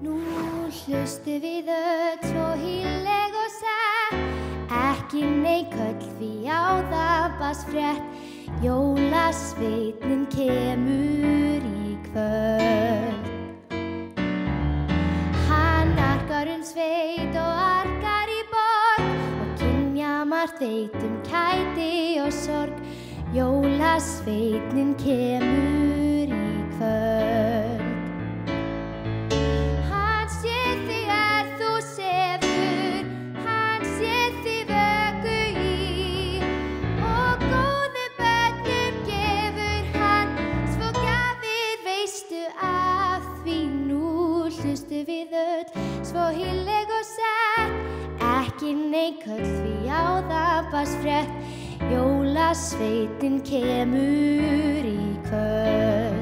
Nú hlustu við öll svo hýrleg og sett, ekki neikvæll því á það bast frétt. Jólasveinninn kemur í kvöld. Hann arkar sveit og arkar í borg og kynja margt veit kæti og sorg. Jólasveinninn kemur í kvöld. Við öll svo hýrleg og sett, ekki neikvæll því á það bast frétt. Jólasveinninn kemur í kvöld.